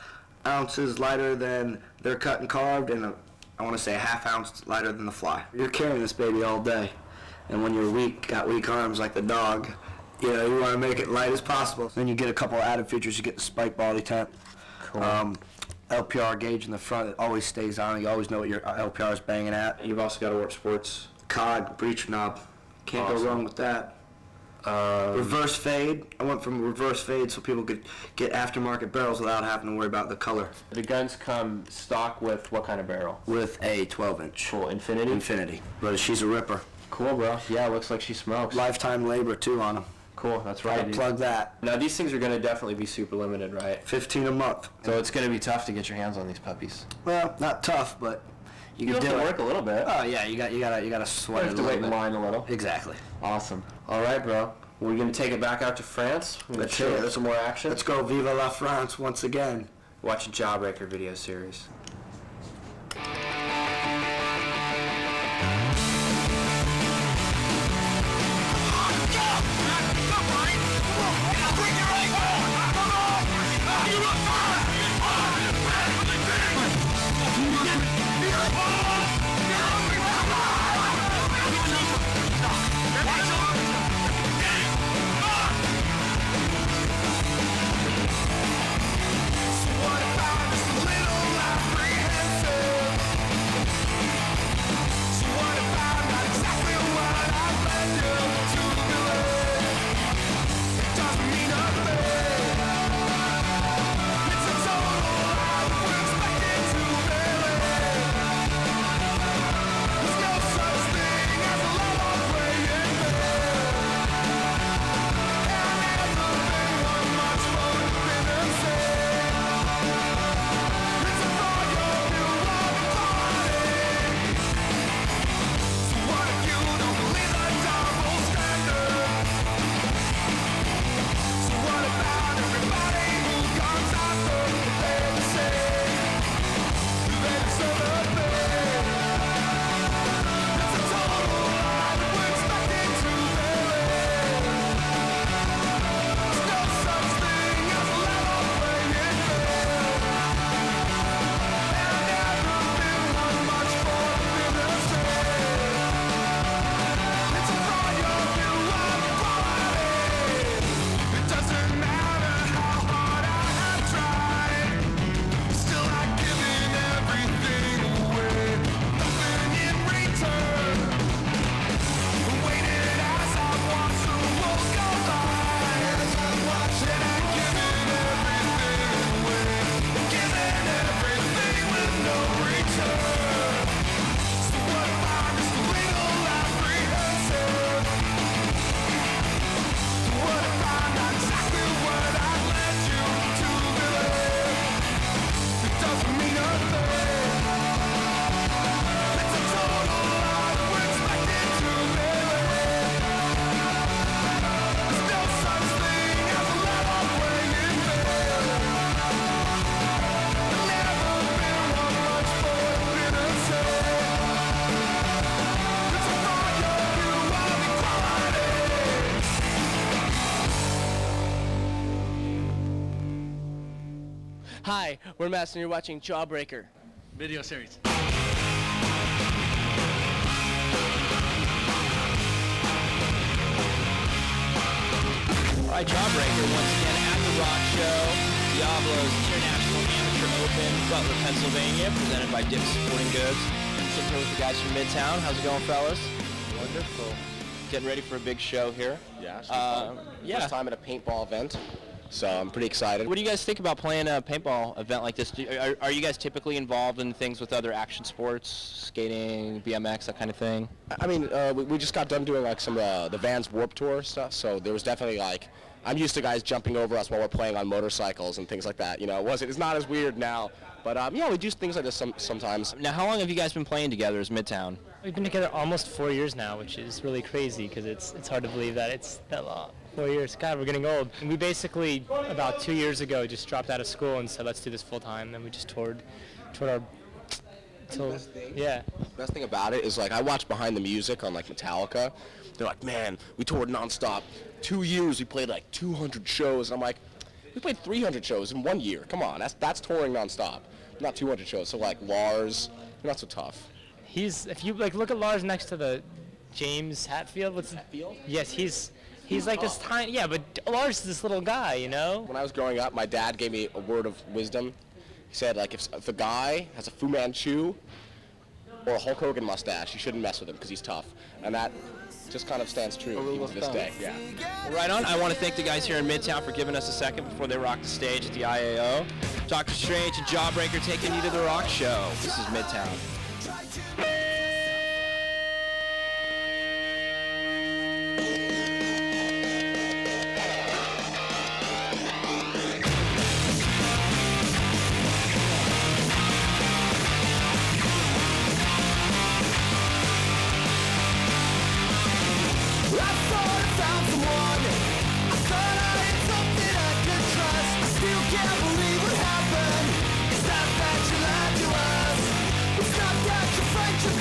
ounces lighter than they're cut and carved, and I want to say a 1/2 ounce lighter than the fly. You're carrying this baby all day. And when you're weak, got weak arms like the dog, you know, you want to make it light as possible. Then you get a couple of added features. You get the spike body temp. Cool. LPR gauge in the front, it always stays on. You always know what your LPR is banging at. You've also got a Warp Sports COG, breech knob. Can't Awesome. go wrong with that. Reverse fade. I went from reverse fade so people could get aftermarket barrels without having to worry about the color. The guns come stock with what kind of barrel? With a 12-inch. Cool. Infinity? Infinity. But she's a ripper. Cool, bro. Yeah, looks like she smokes. Lifetime labor, too, on them. Cool, that's right, Gotta dude. plug that. Now, these things are going to definitely be super limited, right? 15 a month. So it's going to be tough to get your hands on these puppies. Well, not tough, but you can have do to it. work a little bit. Oh, yeah, you gotta sweat You have it a to wait little in bit. line a little. Exactly. Awesome. All right, bro. We're going to take it back out to France. Let's show do it. some more action. Let's go Viva la France once again. Watch a Jawbreaker video series. Hi, we're Matt, and you're watching Jawbreaker video series. All right, Jawbreaker once again at the Rock Show, Diablo's International Amateur Open, Butler, Pennsylvania, presented by Dick's Sporting Goods. Sitting here with the guys from Midtown. How's it going, fellas? Wonderful. Getting ready for a big show here. Yeah, it's fun. First time at a paintball event, so I'm pretty excited. What do you guys think about playing a paintball event like this? Are you guys typically involved in things with other action sports, skating, BMX, that kind of thing? I mean, we just got done doing like some of the Vans Warp Tour stuff, so there was definitely like, I'm used to guys jumping over us while we're playing on motorcycles and things like that. You know, it's not as weird now, but yeah, we do things like this sometimes. Now, how long have you guys been playing together as Midtown? We've been together almost 4 years now, which is really crazy because it's hard to believe that it's that long. 4 years. God, we're getting old. And we basically, about 2 years ago, just dropped out of school and said, let's do this full time. And we just toured our... Yeah. The best thing about it is, like, I watch Behind the Music on, like, Metallica. They're like, man, we toured nonstop. 2 years, we played, like, 200 shows. And I'm like, we played 300 shows in 1 year. Come on, that's touring nonstop. Not 200 shows. So, like, Lars, not so tough. If you, like, look at Lars next to the James Hatfield. What's Hatfield? Yes, he's like this tiny. Yeah, but Lars is this little guy, you know. When I was growing up, my dad gave me a word of wisdom. He said, like, if a guy has a Fu Manchu or a Hulk Hogan mustache, you shouldn't mess with him because he's tough. And that just kind of stands true even to this day. Yeah. Well, right on. I want to thank the guys here in Midtown for giving us a second before they rock the stage at the IAO. Dr. Strange and Jawbreaker taking you to the rock show. This is Midtown. Friendship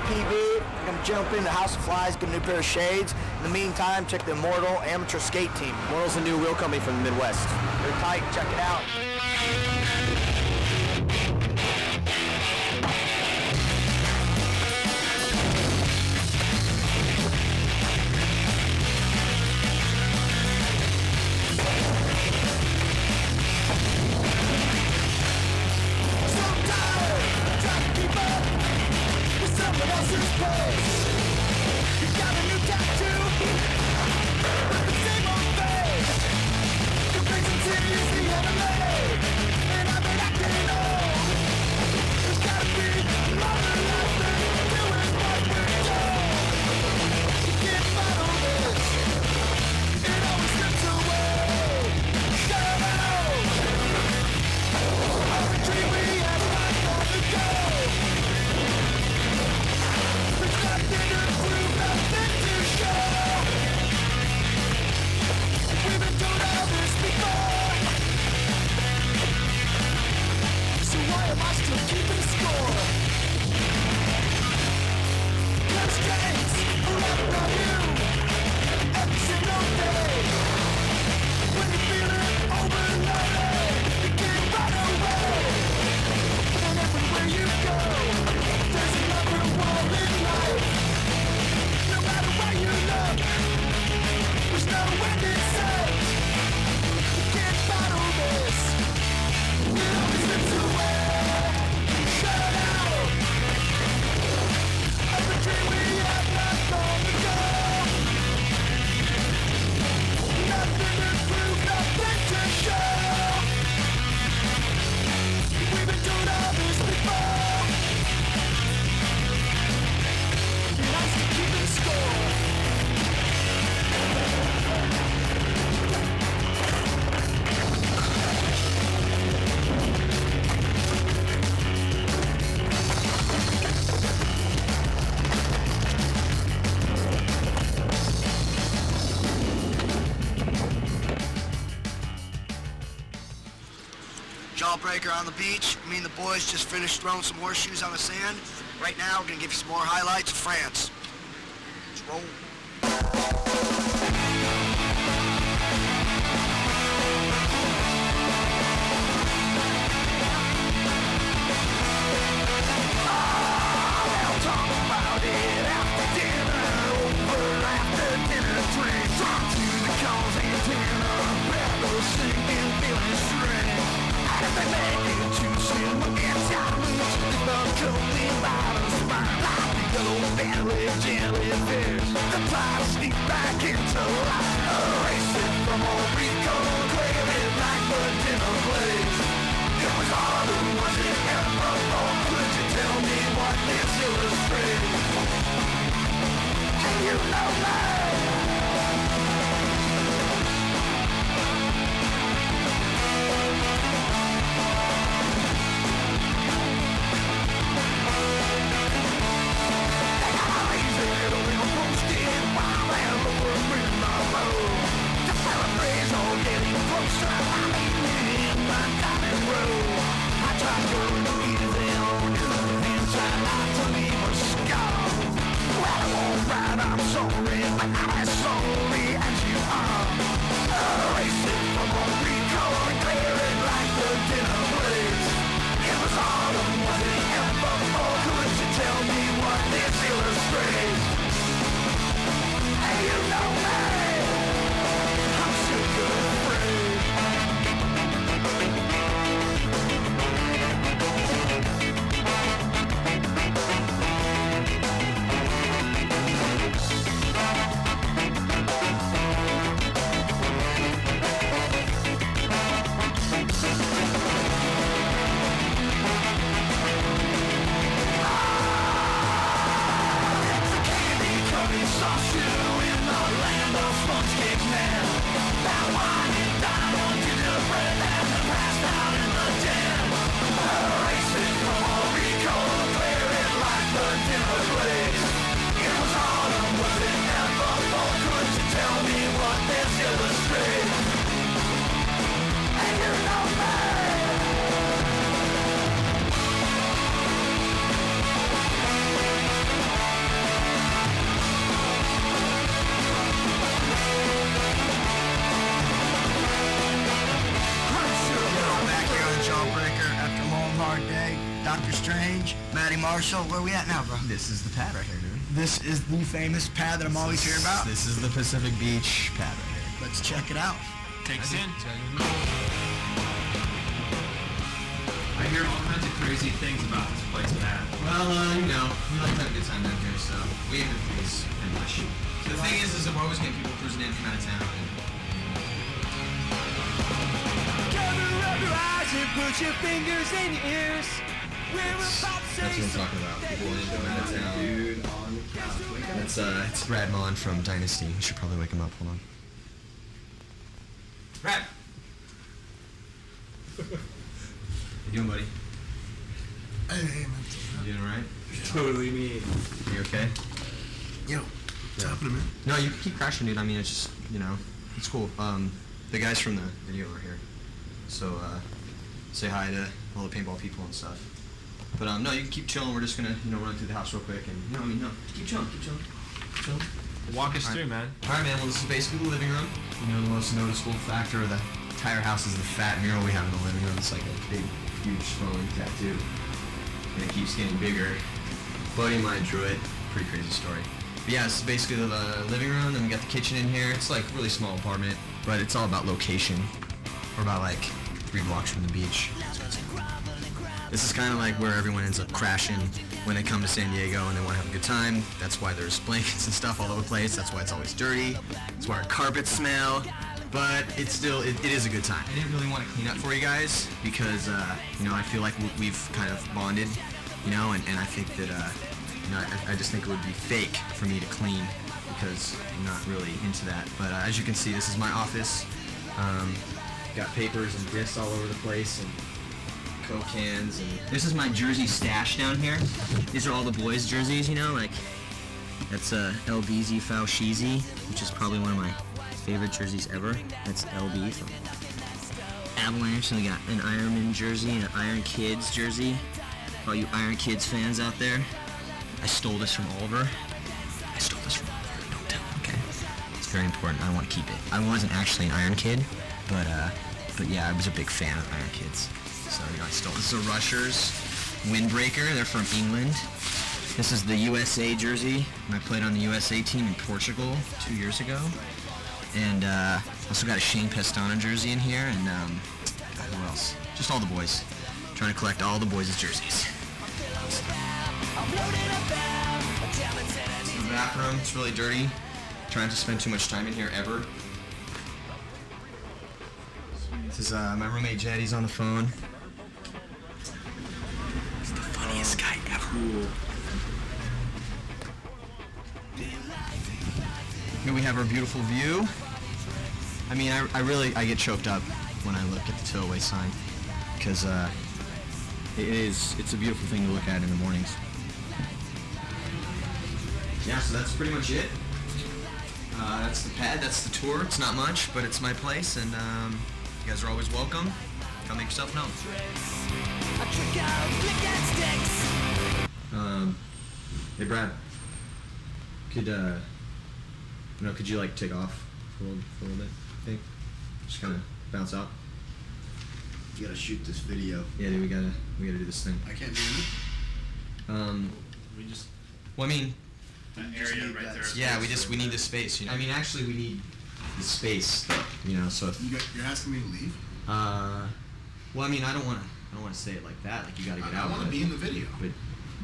PB. We're going to jump into House of Flies, get a new pair of shades. In the meantime, check the Immortal amateur skate team. Immortal's a new wheel company from the Midwest. They're tight. Check it out. Jawbreaker on the beach. Me and the boys just finished throwing some horseshoes on the sand. Right now, we're going to give you some more highlights of France. Let's roll. stage. Matty Marshall, where we at now, bro? This is the pad right here, dude. This is the famous pad that I'm always hearing about. This is the Pacific Beach pad right here. Let's check it out. Take us in. I hear all kinds of crazy things about this place, Matt. Well, you know, we like to have a good time down here, so we have good things pretty much. So the thing is that we're always getting people cruising in from out of town. Cover up your eyes and put your fingers in your ears. That's what I'm talking about. People in from out of town. Dude, it's Brad Mon from Dynasty. We should probably wake him up. Hold on. Brad! How you doing, buddy? Hey, man. You doing alright? Totally me. You okay? Yo, what's happening, man? No, you can keep crashing, dude. I mean, it's just, you know, it's cool. The guys from the video are here. So, say hi to all the paintball people and stuff. But, no, you can keep chilling. We're just gonna, you know, run through the house real quick and, you know, keep chilling. Walk us through, man. Alright, man, well, this is basically the living room. You know, the most noticeable factor of the entire house is the fat mural we have in the living room. It's like a big, huge flowing tattoo. And it keeps getting bigger. Buddy of mine drew it. Pretty crazy story. But yeah, it's basically the living room, then we got the kitchen in here. It's like a really small apartment, but it's all about location. We're about like 3 blocks from the beach. This is kind of like where everyone ends up crashing when they come to San Diego and they want to have a good time. That's why there's blankets and stuff all over the place. That's why it's always dirty. That's why our carpets smell. But it's still, it is a good time. I didn't really want to clean up for you guys because, you know, I feel like we've kind of bonded, you know, and I think that, you know, I just think it would be fake for me to clean because I'm not really into that. But as you can see, this is my office. Got papers and discs all over the place and Coke cans. And this is my jersey stash down here. These are all the boys' jerseys, you know, like that's LBZ Fauchizi, which is probably one of my favorite jerseys ever. That's LB from Avalanche. And we got an Ironman jersey and an Iron Kids jersey. For all you Iron Kids fans out there, I stole this from Oliver. Don't tell him, okay? It's very important. I want to keep it. I wasn't actually an Iron Kid, but yeah, I was a big fan of Iron Kids. So, you know, I stole. This is a Rushers Windbreaker. They're from England. This is the USA jersey. I played on the USA team in Portugal 2 years ago. And also got a Shane Pestana jersey in here, and God, who else? Just all the boys. Trying to collect all the boys' jerseys. The bathroom, it's really dirty. Trying to spend too much time in here ever. This is my roommate Jed, he's on the phone. He's the funniest guy ever. Here we have our beautiful view. I mean, I get choked up when I look at the Toaway sign because it's a beautiful thing to look at in the mornings. Yeah, so that's pretty much it. That's the pad, that's the tour. It's not much, but it's my place, and you guys are always welcome. Come make yourself known. Hey Brad, could you like take off for a little bit? I think just kind of bounce out. You gotta shoot this video. Yeah, dude, we gotta do this thing. I can't do it. We just. Well, I mean. That area right there. Yeah, we need the space. You know? I mean, actually, we need the space. You know, so if. You're asking me to leave? Well, I mean, I don't want to say it like that. Like you gotta get out. I want to be in the video. But,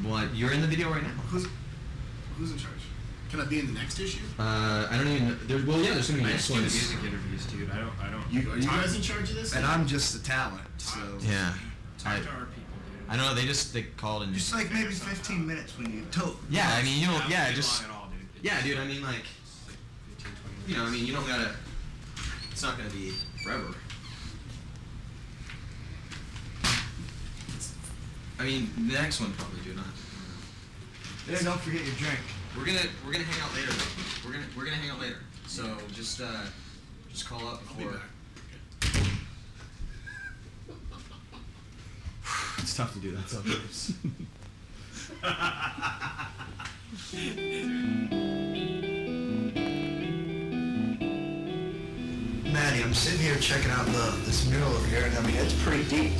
well, you're in the video right now. Who's in charge? Can I be in the next issue? I don't even know. There's gonna be next ones. Music interviews, dude. I don't. Are you guys in charge of this? And I'm just the talent, so. Yeah. Talk to our people, dude. I don't know. They called and. Just like maybe 15 minutes when you told. Yeah, I mean, you don't. Yeah, just. Long at all, dude. Yeah, dude. I mean, like. 15, 20 minutes. You know, I mean, you don't gotta. It's not gonna be forever. I mean, the next one probably, dude. Yeah, don't forget your drink. We're gonna hang out later. Though. We're gonna hang out later. So just call up before. I'll be back. It's tough to do that sometimes. Maddie, I'm sitting here checking out this mural over here, and I mean, it's pretty deep.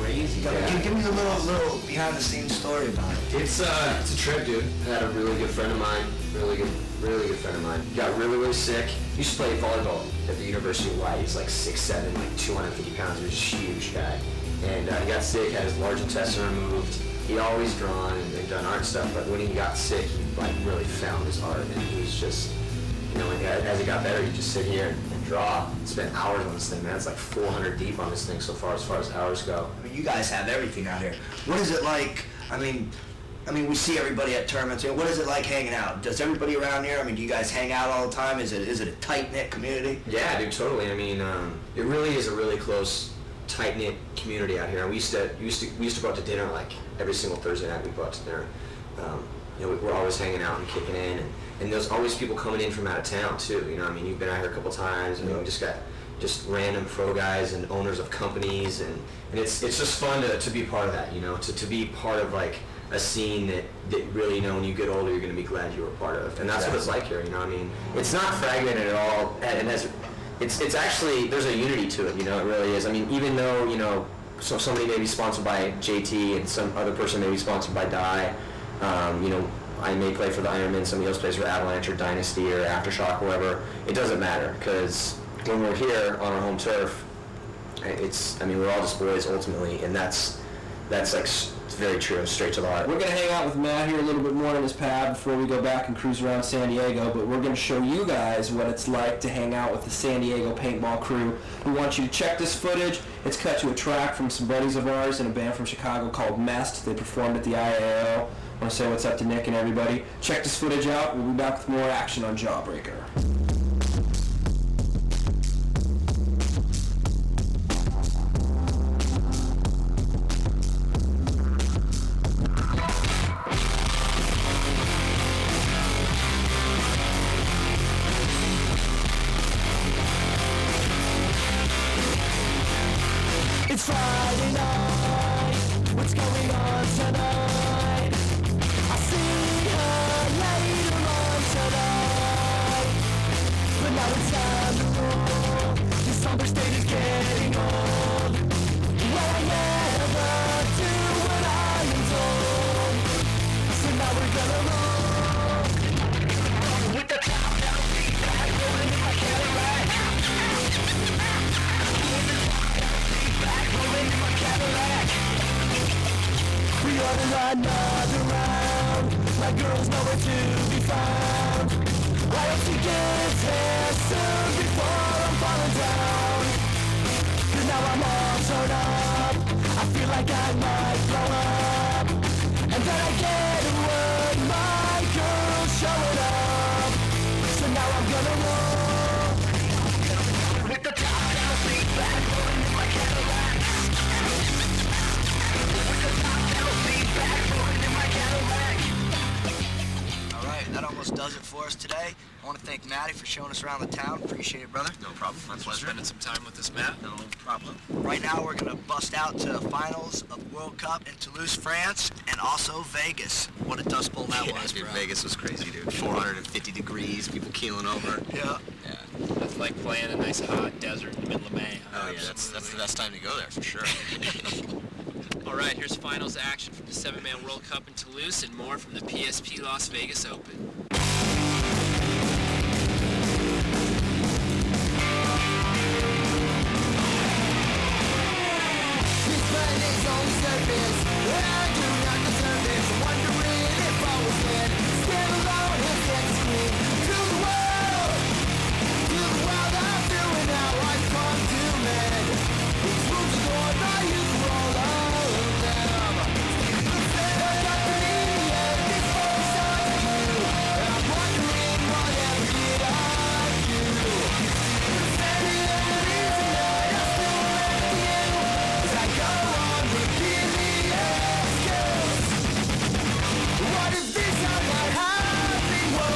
crazy. Can you give me a little behind-the-scenes story about it? It's a trip, dude. I had a really good friend of mine, really good friend of mine. He got really sick. He used to play volleyball at the University of Hawaii. He's like 6'7", like 250 pounds. He was a huge guy. And he got sick, had his large intestine removed. He'd always drawn and done art stuff, but when he got sick, he like really found his art, and he was just, you know, as he got better, he'd just sit here and draw. Spend hours on this thing, man. It's like 400 deep on this thing so far as hours go. I mean, you guys have everything out here. What is it like? I mean, we see everybody at tournaments. What is it like hanging out? Does everybody around here? I mean, do you guys hang out all the time? Is it a tight-knit community? Yeah, dude, totally. I mean, it really is a really close, tight-knit community out here. We used to go out to dinner like every single Thursday night. We'd go out to dinner. You know, we're always hanging out and kicking in, and there's always people coming in from out of town too. You know, I mean, you've been out here a couple times, and we just got random pro guys and owners of companies, and it's just fun to be part of that. You know, to be part of like a scene that really, you know, when you get older, you're going to be glad you were a part of, and that's what it's like here. You know, I mean, it's not fragmented at all, and it's actually, there's a unity to it. You know, it really is. I mean, even though, you know, so somebody may be sponsored by JT and some other person may be sponsored by Dye. You know, I may play for the Ironman, somebody else plays for Avalanche or Dynasty or Aftershock or whatever. It doesn't matter, because when we're here on our home turf, I mean, we're all just boys ultimately, and that's like very true, straight to the heart. We're going to hang out with Matt here a little bit more in his pad before we go back and cruise around San Diego, but we're going to show you guys what it's like to hang out with the San Diego paintball crew. We want you to check this footage. It's cut to a track from some buddies of ours in a band from Chicago called Mest. They performed at the IAO. I want to say what's up to Nick and everybody. Check this footage out. We'll be back with more action on Jawbreaker. It's Friday night, what's going on tonight? I see her later on tonight, but now it's time to roll. This somber state is getting old. Well, I never do what I am told, so now we're gonna roll with the top down feedback rolling in my Cadillac. We ought to ride another round. My girl's nowhere to be found. I hope she gets here soon before I'm falling down. 'Cause now I'm all torn up. I feel like I might blow up. And then I get word my girl's showing up. So now I'm gonna roll with the top down feedback rolling in my Cadillac. All right, that almost does it for us today. I want to thank Matty for showing us around the town. Appreciate it, brother. No problem. My pleasure. Spending some time with us, Matt. No problem. Right now, we're going to bust out to finals of World Cup in Toulouse, France, and also Vegas. What a dust bowl that was, dude, bro. Vegas was crazy, dude. 450 degrees, people keeling over. Yeah. That's like playing a nice hot desert in the middle of May. Oh yeah, that's the best time to go there for sure. All right, here's finals action from the 7-Man World Cup in Toulouse and more from the PSP Las Vegas Open. What if this how might happen?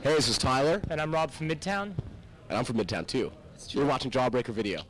Hey, this is Tyler. And I'm Rob from Midtown. And I'm from Midtown, too. You're watching Jawbreaker Video.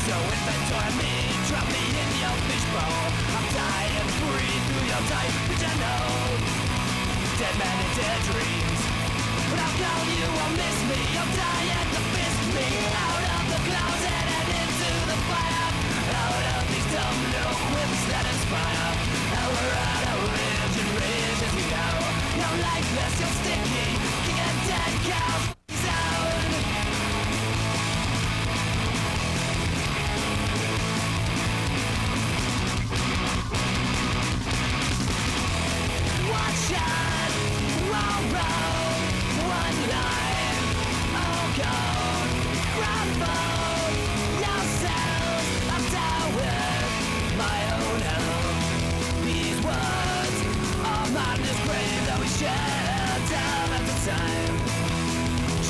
So inventory me, drop me in your fishbowl. I'm dying free through your type, which I know. Dead man in dead dreams. But I'll call you or miss me. You'll die at the fist me. Out of the closet and into the fire. Out of these dumb little quips that inspire. Now we're out of rage and rage as we go. You're lifeless, you're sticky. King of dead cows.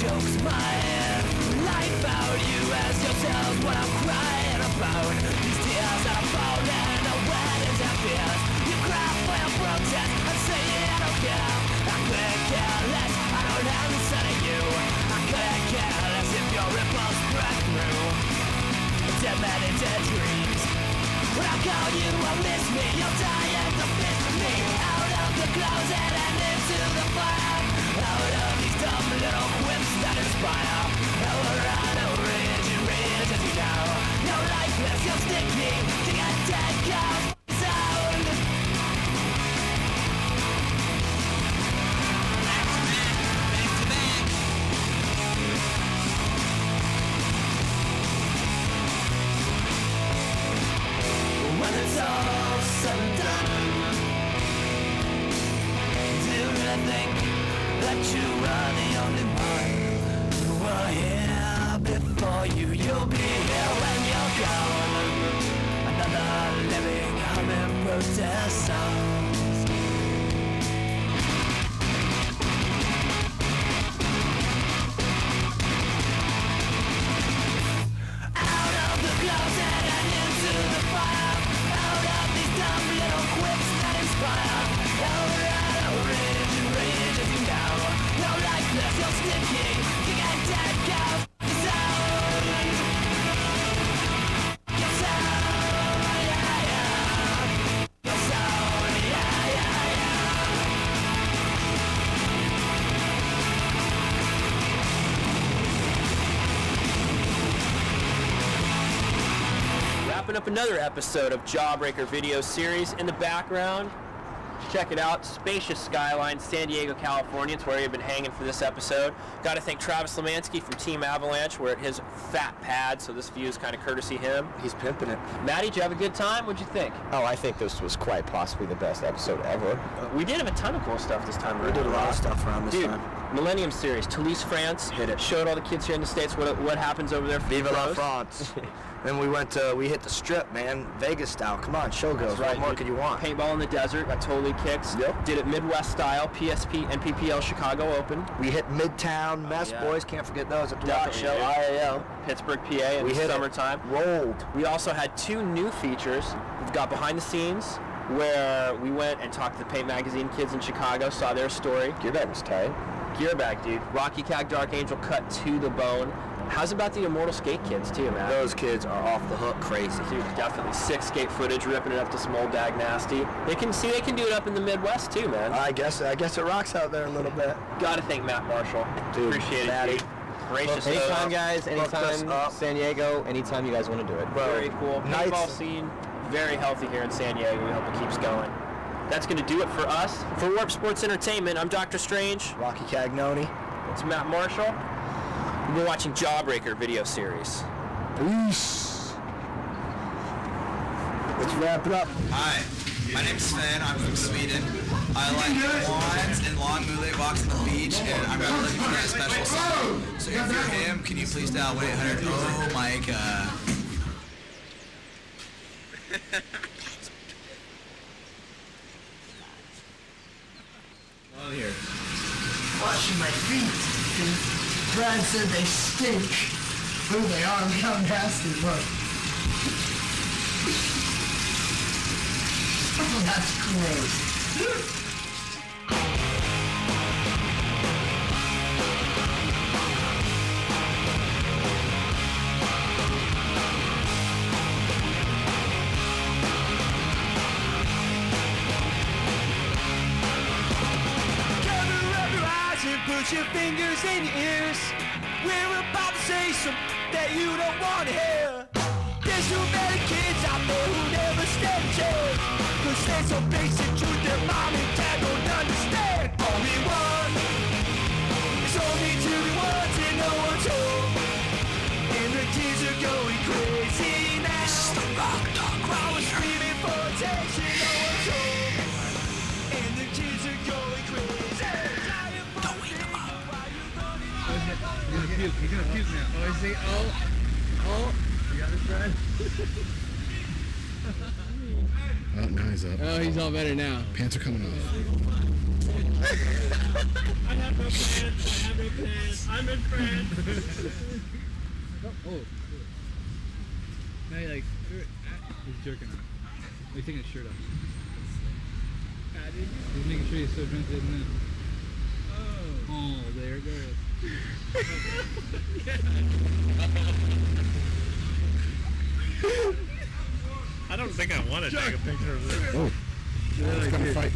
Jokes mine, life out you as yourselves what I'm crying about. These tears are falling, the weddings and fears. You cry for your protest and say I don't care. I couldn't care less, I don't answer to you. I couldn't care less if your ripples spread through. Dead man in dead dreams. When I call you or miss me, you'll die at the fist of me. Out of the closet and into the fire. Out of these dumb little quips that inspire. Now we're out of rage and rage as you know. You're lifeless, you're sticky, king of dead cows sound. Back to back. When it's all said and done, do you think that you are the only one who are here before you? You'll be here when you're gone. Another living, humming protest songs. Out of the closet and into the fire. Out of these dumb little quips that inspire. Out of rage and rage as you know. You're lifeless, you're sticky. You got dead cows sound. Your sound, yeah, yeah. Your sound, yeah, yeah, yeah. Wrapping up another episode of Jawbreaker video series. In the background, check it out, spacious skyline, San Diego, California. It's where you've been hanging for this episode. Got to thank Travis Lemansky from Team Avalanche. We're at his fat pad, so this view is kind of courtesy him. He's pimping it. Maddie, did you have a good time? What'd you think? Oh, I think this was quite possibly the best episode ever. We did have a ton of cool stuff this time around. We did a lot of stuff around this time. Millennium Series, Toulouse, France. Hit it. Showed all the kids here in the States what happens over there for Vive the la pros. France. Then we hit the strip, man, Vegas style. Come on, showgirls. That's right, What more dude. could you want? Paintball in the desert, got totally kicks. Yep. Did it Midwest style, PSP and PPL Chicago Open. We hit Midtown, Mess yeah. Boys, can't forget those at the Definitely, rocket show, dude. IAL. Pittsburgh, PA in We the hit it. summertime. Rolled. We also had two new features. We've got behind the scenes where we went and talked to the Paint Magazine kids in Chicago, saw their story. Gearbag was tight. Gearbag, dude. Rocky Cag Dark Angel cut to the bone. How's about the Immortal skate kids too, man? Those kids are off the hook crazy. Dude, definitely sick skate footage, ripping it up to some old Dag Nasty. They can do it up in the Midwest too, man. I guess it rocks out there a little bit. Gotta thank Matt Marshall. Dude, appreciate Maddie. it, dude. Gracious. Anytime, guys. Hooked us Anytime, up. San Diego. Anytime you guys want to do it. Very cool. Nights. Paintball scene, very healthy here in San Diego. We hope it keeps going. That's going to do it for us. For Warp Sports Entertainment, I'm Dr. Strange. Rocky Cagnoni. It's Matt Marshall. We're watching Jawbreaker video series. Peace. Let's wrap it up. Hi, my name's Sven. I'm from Sweden. I like wands and long mullet walks on the beach, and I'm really looking for a special song. So if you're him, can you please dial 1-800 Oh Micah. Here. Washing my feet. Brad said they stink. Ooh, they are. Look how nasty. Look. Oh, that's gross. Put your fingers in your ears. We're about to say something that you don't want to hear. There's too many kids out there who never stand a chance. Cause they're so basic truth their mom and dad don't understand. Only one. It's only two ones and no one's home. And the kids are going crazy now. This is the Rock Dog While we're screaming for attention, no one's home. And the kids are going crazy. He's gonna puke now. Oh, I see. Oh. You got this, Brad? Oh, now he's up. Oh, he's all better now. Pants are coming off. I have no pants. I'm in France. Oh. Now he like, he's jerking off. He's taking his shirt off. He's making sure he's so drunk that isn't it? Oh, there it goes. I don't think I want to take a picture of this. Oh, it's gonna fight.